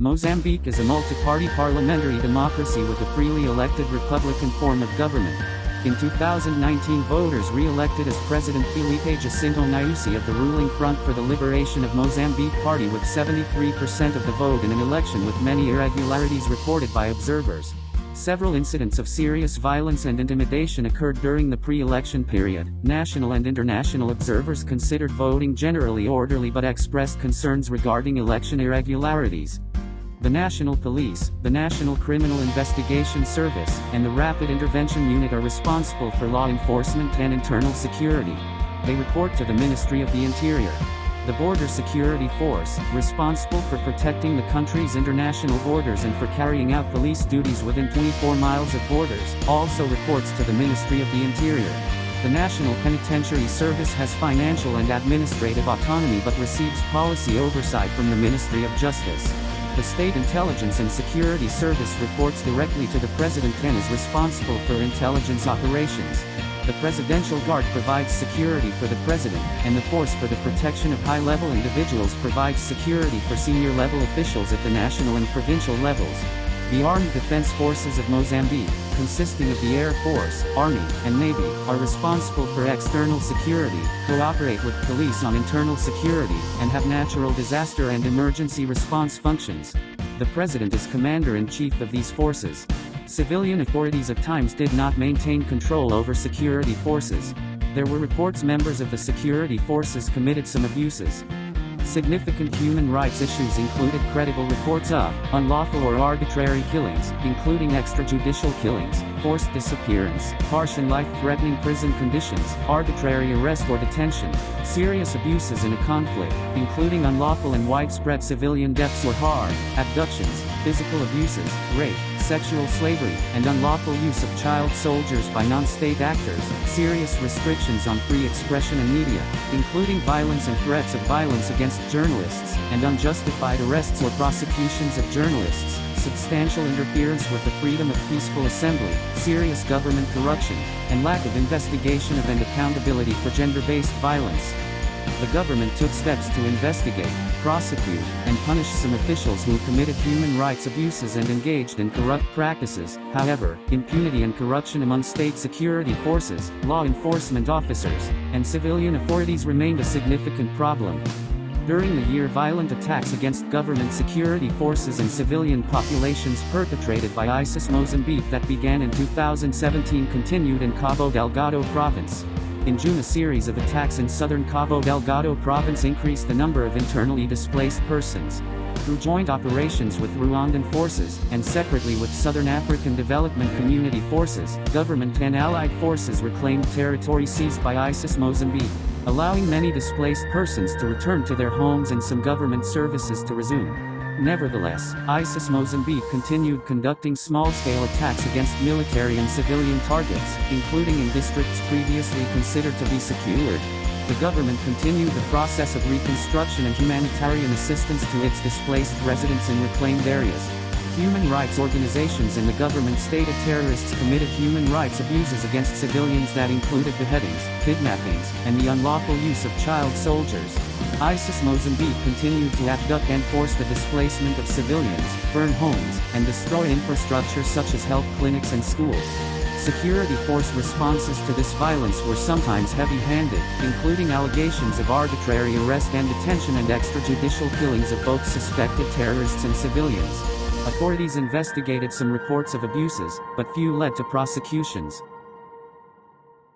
Mozambique is a multi-party parliamentary democracy with a freely elected republican form of government. In 2019, voters re-elected as President Filipe Jacinto Nyusi of the ruling Front for the Liberation of Mozambique party with 73% of the vote in an election with many irregularities reported by observers. Several incidents of serious violence and intimidation occurred during the pre-election period. National and international observers considered voting generally orderly but expressed concerns regarding election irregularities. The National Police, the National Criminal Investigation Service, and the Rapid Intervention Unit are responsible for law enforcement and internal security. They report to the Ministry of the Interior. The Border Security Force, responsible for protecting the country's international borders and for carrying out police duties within 24 miles of borders, also reports to the Ministry of the Interior. The National Penitentiary Service has financial and administrative autonomy but receives policy oversight from the Ministry of Justice. The State Intelligence and Security Service reports directly to the President and is responsible for intelligence operations. The Presidential Guard provides security for the President, and the Force for the Protection of High-Level Individuals provides security for senior-level officials at the national and provincial levels. The Armed Defense Forces of Mozambique, consisting of the Air Force, Army, and Navy, are responsible for external security, cooperate with police on internal security, and have natural disaster and emergency response functions. The President is Commander-in-Chief of these forces. Civilian authorities at times did not maintain control over security forces. There were reports members of the security forces committed some abuses. Significant human rights issues included credible reports of unlawful or arbitrary killings, including extrajudicial killings, forced disappearance, harsh and life-threatening prison conditions, arbitrary arrest or detention, serious abuses in a conflict, including unlawful and widespread civilian deaths or harm, abductions, physical abuses, rape, sexual slavery, and unlawful use of child soldiers by non-state actors, serious restrictions on free expression and media, including violence and threats of violence against journalists, and unjustified arrests or prosecutions of journalists, substantial interference with the freedom of peaceful assembly, serious government corruption, and lack of investigation of and accountability for gender-based violence. The government took steps to investigate, prosecute, and punish some officials who committed human rights abuses and engaged in corrupt practices. However, impunity and corruption among state security forces, law enforcement officers, and civilian authorities remained a significant problem. During the year, violent attacks against government security forces and civilian populations perpetrated by ISIS Mozambique that began in 2017 continued in Cabo Delgado province. In June, a series of attacks in southern Cabo Delgado province increased the number of internally displaced persons. Through joint operations with Rwandan forces, and separately with Southern African Development Community forces, government and allied forces reclaimed territory seized by ISIS Mozambique, allowing many displaced persons to return to their homes and some government services to resume. Nevertheless, ISIS Mozambique continued conducting small-scale attacks against military and civilian targets, including in districts previously considered to be secured. The government continued the process of reconstruction and humanitarian assistance to its displaced residents in reclaimed areas. Human rights organizations in the government stated terrorists committed human rights abuses against civilians that included beheadings, kidnappings, and the unlawful use of child soldiers. ISIS Mozambique continued to abduct and force the displacement of civilians, burn homes, and destroy infrastructure such as health clinics and schools. Security force responses to this violence were sometimes heavy-handed, including allegations of arbitrary arrest and detention and extrajudicial killings of both suspected terrorists and civilians. Authorities investigated some reports of abuses, but few led to prosecutions.